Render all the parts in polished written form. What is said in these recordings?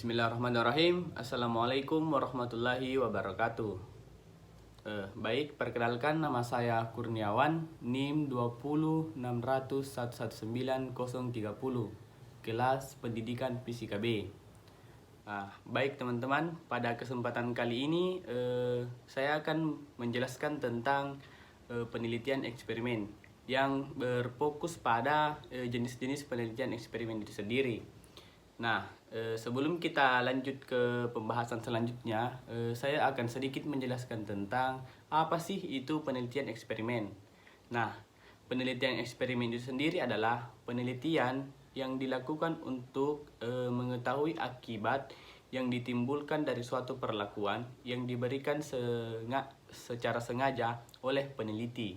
Bismillahirrahmanirrahim. Assalamualaikum warahmatullahi wabarakatuh. Baik, perkenalkan nama saya Kurniawan, NIM 20600119030, kelas Pendidikan Fisika B. Baik teman-teman, pada kesempatan kali ini saya akan menjelaskan tentang penelitian eksperimen yang berfokus pada jenis-jenis penelitian eksperimen itu sendiri. Sebelum kita lanjut ke pembahasan selanjutnya, saya akan sedikit menjelaskan tentang apa sih itu penelitian eksperimen. Penelitian eksperimen itu sendiri adalah penelitian yang dilakukan untuk mengetahui akibat yang ditimbulkan dari suatu perlakuan yang diberikan secara sengaja oleh peneliti.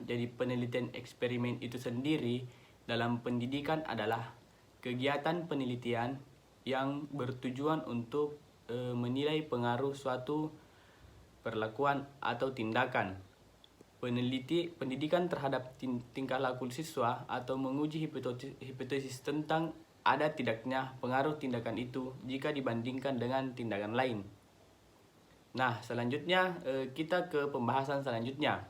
Jadi penelitian eksperimen itu sendiri dalam pendidikan adalah kegiatan penelitian yang bertujuan untuk menilai pengaruh suatu perlakuan atau tindakan. Pendidikan terhadap tingkah laku siswa atau menguji hipotesis tentang ada tidaknya pengaruh tindakan itu jika dibandingkan dengan tindakan lain. Selanjutnya kita ke pembahasan selanjutnya.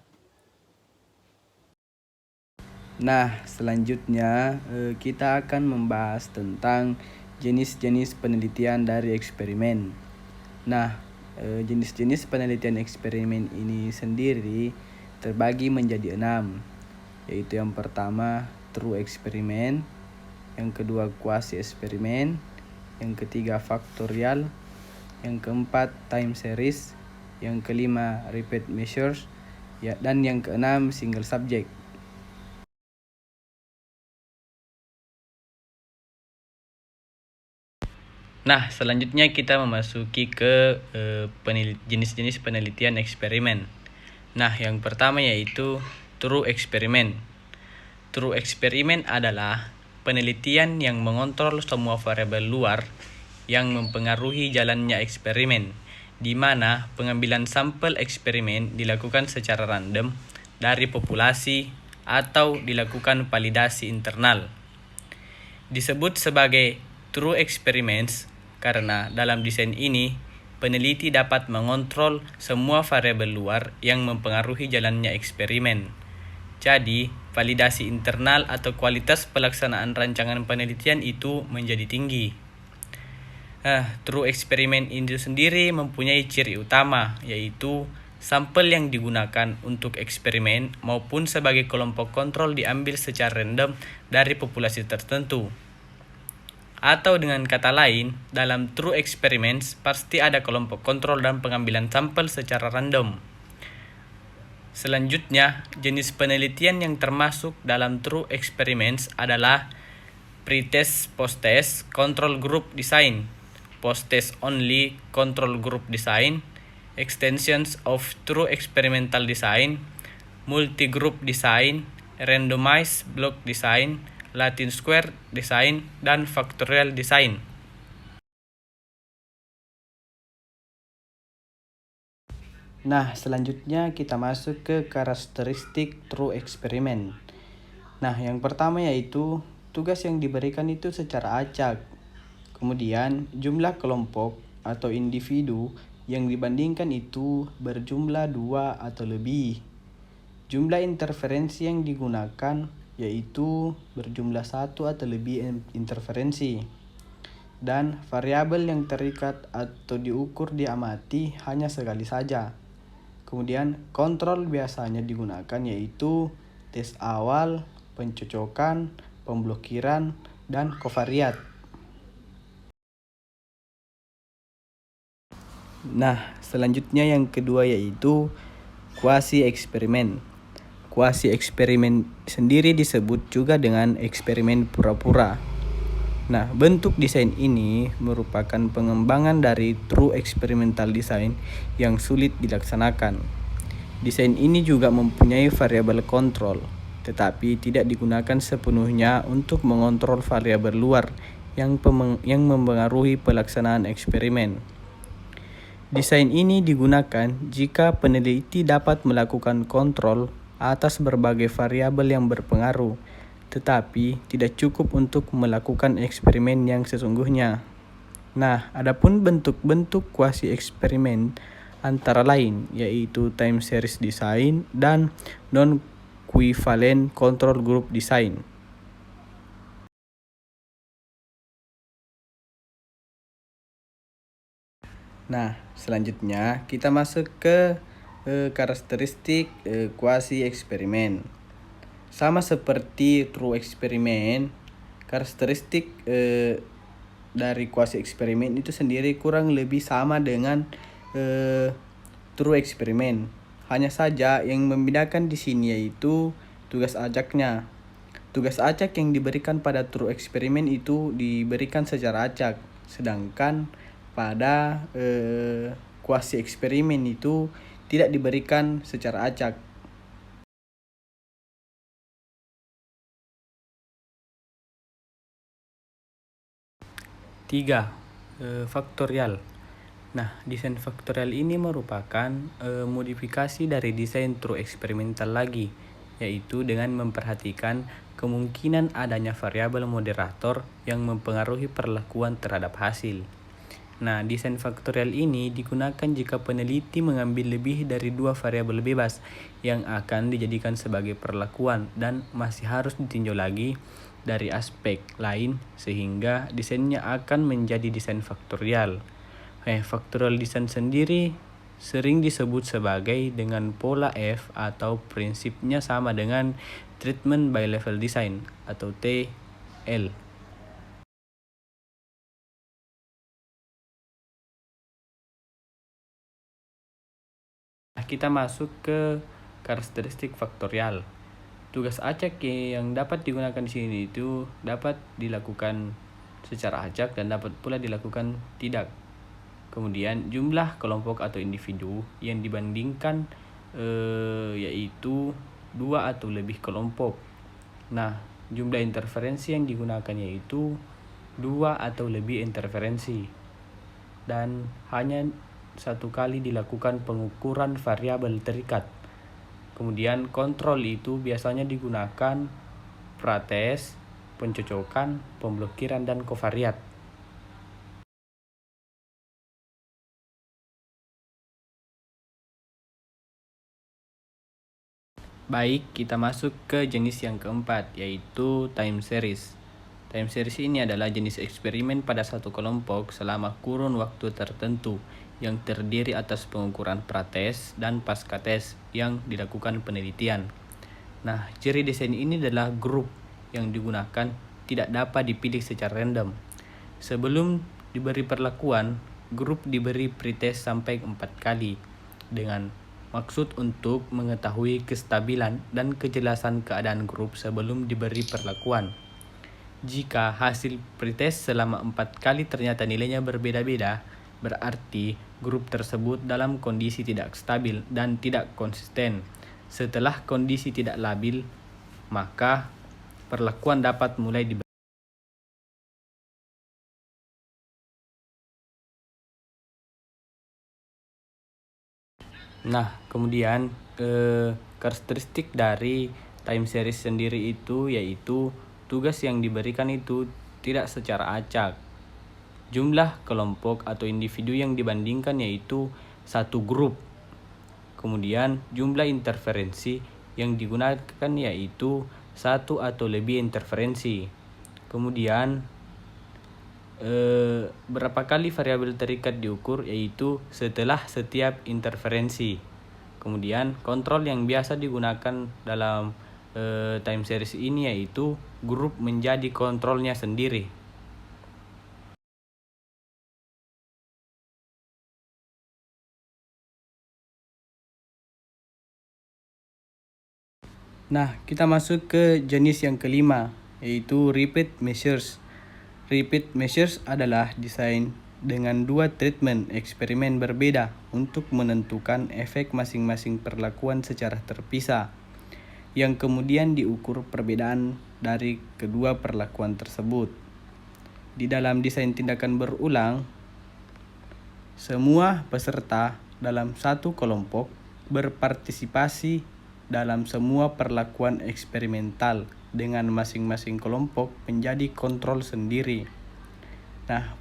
Selanjutnya kita akan membahas tentang jenis-jenis penelitian dari eksperimen. Jenis-jenis penelitian eksperimen ini sendiri terbagi menjadi 6, yaitu yang pertama true eksperimen, yang kedua quasi eksperimen, yang ketiga faktorial, yang keempat time series, yang kelima repeat measures, dan yang keenam single subject. Selanjutnya kita memasuki ke jenis-jenis penelitian eksperimen. Yang pertama yaitu true eksperimen. True eksperimen adalah penelitian yang mengontrol semua variabel luar yang mempengaruhi jalannya eksperimen, di mana pengambilan sampel eksperimen dilakukan secara random dari populasi atau dilakukan validasi internal. Disebut sebagai true experiments karena dalam desain ini, peneliti dapat mengontrol semua variabel luar yang mempengaruhi jalannya eksperimen. Jadi, validasi internal atau kualitas pelaksanaan rancangan penelitian itu menjadi tinggi. True eksperimen itu sendiri mempunyai ciri utama, yaitu sampel yang digunakan untuk eksperimen maupun sebagai kelompok kontrol diambil secara random dari populasi tertentu. Atau dengan kata lain, dalam true experiments pasti ada kelompok kontrol dan pengambilan sampel secara random. Selanjutnya, jenis penelitian yang termasuk dalam true experiments adalah pre-test, post-test, control group design, post-test only, control group design, extensions of true experimental design, multi-group design, randomized block design, Latin square design, dan factorial design. Selanjutnya kita masuk ke karakteristik true experiment. Yang pertama yaitu tugas yang diberikan itu secara acak. Kemudian jumlah kelompok atau individu yang dibandingkan itu berjumlah 2 atau lebih. Jumlah interferensi yang digunakan yaitu berjumlah 1 atau lebih interferensi. Dan variabel yang terikat atau diukur diamati hanya sekali saja. Kemudian kontrol biasanya digunakan yaitu tes awal, pencocokan, pemblokiran, dan kovariat. Selanjutnya yang kedua yaitu quasi eksperimen. Quasi eksperimen sendiri disebut juga dengan eksperimen pura-pura. Bentuk desain ini merupakan pengembangan dari true experimental design yang sulit dilaksanakan. Desain ini juga mempunyai variabel kontrol, tetapi tidak digunakan sepenuhnya untuk mengontrol variabel luar yang mempengaruhi pelaksanaan eksperimen. Desain ini digunakan jika peneliti dapat melakukan kontrol atas berbagai variabel yang berpengaruh, tetapi tidak cukup untuk melakukan eksperimen yang sesungguhnya. Nah, adapun bentuk-bentuk kuasi eksperimen antara lain yaitu time series design dan non-equivalent control group design. Nah, selanjutnya kita masuk ke karakteristik kuasi eksperimen. Sama seperti true eksperimen, karakteristik dari kuasi eksperimen itu sendiri kurang lebih sama dengan true eksperimen. Hanya saja yang membedakan di sini yaitu tugas acaknya. Tugas acak yang diberikan pada true eksperimen itu diberikan secara acak, sedangkan pada kuasi eksperimen itu tidak diberikan secara acak. Tiga, faktorial. Nah, desain faktorial ini merupakan modifikasi dari desain true eksperimental lagi, yaitu dengan memperhatikan kemungkinan adanya variabel moderator yang mempengaruhi perlakuan terhadap hasil. Nah, desain faktorial ini digunakan jika peneliti mengambil lebih dari 2 variabel bebas yang akan dijadikan sebagai perlakuan dan masih harus ditinjau lagi dari aspek lain sehingga desainnya akan menjadi desain faktorial. Faktorial desain sendiri sering disebut sebagai dengan pola F atau prinsipnya sama dengan treatment by level design atau TL. Kita masuk ke karakteristik faktorial. Tugas acak yang dapat digunakan di sini itu dapat dilakukan secara acak dan dapat pula dilakukan tidak. Kemudian jumlah kelompok atau individu yang dibandingkan yaitu 2 atau lebih kelompok. Nah, jumlah interferensi yang digunakan yaitu 2 atau lebih interferensi. Dan hanya satu kali dilakukan pengukuran variabel terikat. Kemudian kontrol itu biasanya digunakan pretest, pencocokan, pemblokiran, dan kovariat. Baik, kita masuk ke jenis yang keempat, yaitu time series. Time series ini adalah jenis eksperimen pada satu kelompok selama kurun waktu tertentu yang terdiri atas pengukuran pretest dan pasca tes yang dilakukan penelitian. Nah, ciri desain ini adalah grup yang digunakan tidak dapat dipilih secara random. Sebelum diberi perlakuan, grup diberi pretest sampai 4 kali dengan maksud untuk mengetahui kestabilan dan kejelasan keadaan grup sebelum diberi perlakuan. Jika hasil pretest selama 4 kali ternyata nilainya berbeda-beda, berarti grup tersebut dalam kondisi tidak stabil dan tidak konsisten. Setelah kondisi tidak labil, maka perlakuan dapat mulai diberi. Nah, kemudian karakteristik dari time series sendiri itu yaitu tugas yang diberikan itu tidak secara acak. Jumlah kelompok atau individu yang dibandingkan yaitu satu grup. Kemudian jumlah interferensi yang digunakan yaitu satu atau lebih interferensi. Kemudian berapa kali variabel terikat diukur yaitu setelah setiap interferensi. Kemudian kontrol yang biasa digunakan dalam time series ini yaitu grup menjadi kontrolnya sendiri. Nah, kita masuk ke jenis yang kelima, yaitu repeat measures. Repeat measures adalah desain dengan 2 treatment eksperimen berbeda untuk menentukan efek masing-masing perlakuan secara terpisah, yang kemudian diukur perbedaan dari kedua perlakuan tersebut. Di dalam desain tindakan berulang, semua peserta dalam satu kelompok berpartisipasi dalam semua perlakuan eksperimental dengan masing-masing kelompok menjadi kontrol sendiri. Nah,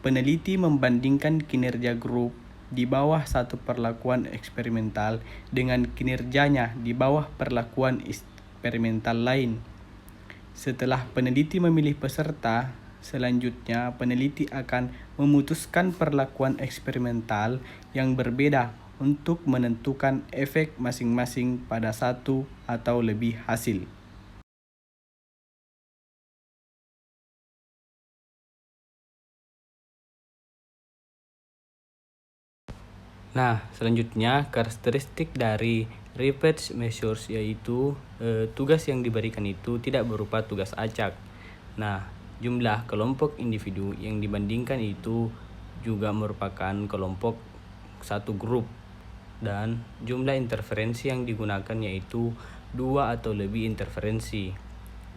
peneliti membandingkan kinerja grup di bawah satu perlakuan eksperimental dengan kinerjanya di bawah perlakuan eksperimental lain. Setelah peneliti memilih peserta, selanjutnya peneliti akan memutuskan perlakuan eksperimental yang berbeda untuk menentukan efek masing-masing pada satu atau lebih hasil. Nah, selanjutnya karakteristik dari repeat measures yaitu tugas yang diberikan itu tidak berupa tugas acak. Nah, jumlah kelompok individu yang dibandingkan itu juga merupakan kelompok satu grup, dan jumlah interferensi yang digunakan yaitu 2 atau lebih interferensi,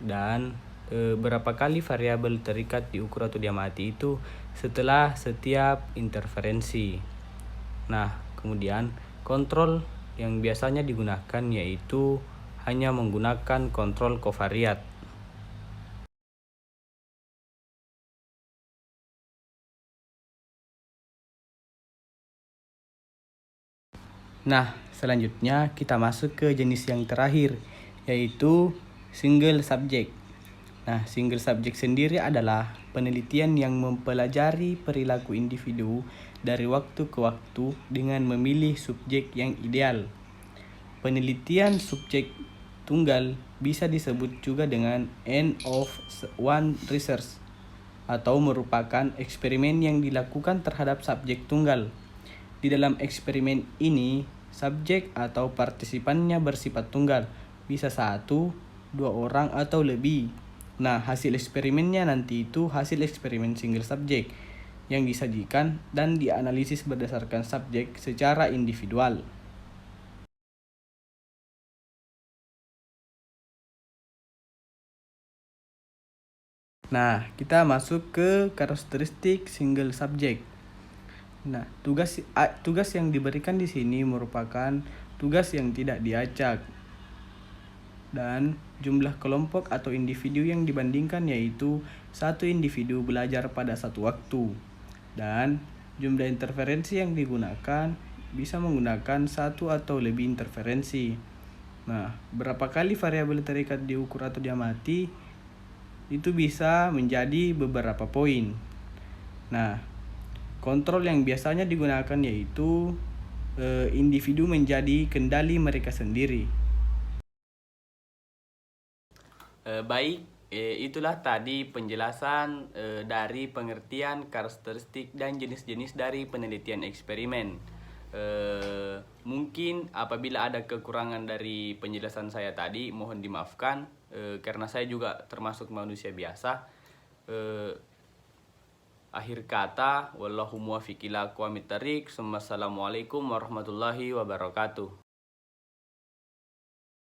dan berapa kali variabel terikat diukur atau diamati itu setelah setiap interferensi. Nah, kemudian kontrol yang biasanya digunakan yaitu hanya menggunakan kontrol kovariat. Nah, selanjutnya kita masuk ke jenis yang terakhir, yaitu single subject. Nah, single subject sendiri adalah penelitian yang mempelajari perilaku individu dari waktu ke waktu dengan memilih subjek yang ideal. Penelitian subjek tunggal bisa disebut juga dengan end of one research, atau merupakan eksperimen yang dilakukan terhadap subjek tunggal. Di dalam eksperimen ini, subjek atau partisipannya bersifat tunggal, bisa 1, 2 orang atau lebih. Nah, hasil eksperimennya nanti itu hasil eksperimen single subjek yang disajikan dan dianalisis berdasarkan subjek secara individual. Nah, kita masuk ke karakteristik single subject. Nah, tugas yang diberikan di sini merupakan tugas yang tidak diacak. Dan jumlah kelompok atau individu yang dibandingkan yaitu satu individu belajar pada satu waktu. Dan jumlah interferensi yang digunakan bisa menggunakan satu atau lebih interferensi. Nah, berapa kali variabel terikat diukur atau diamati itu bisa menjadi beberapa poin. Nah, kontrol yang biasanya digunakan yaitu individu menjadi kendali mereka sendiri. Baik, itulah tadi penjelasan dari pengertian karakteristik dan jenis-jenis dari penelitian eksperimen. Mungkin apabila ada kekurangan dari penjelasan saya tadi, mohon dimaafkan karena saya juga termasuk manusia biasa. Akhir kata, wallahu muwaffiq ila aqwamit thariq. Assalamualaikum warahmatullahi wabarakatuh.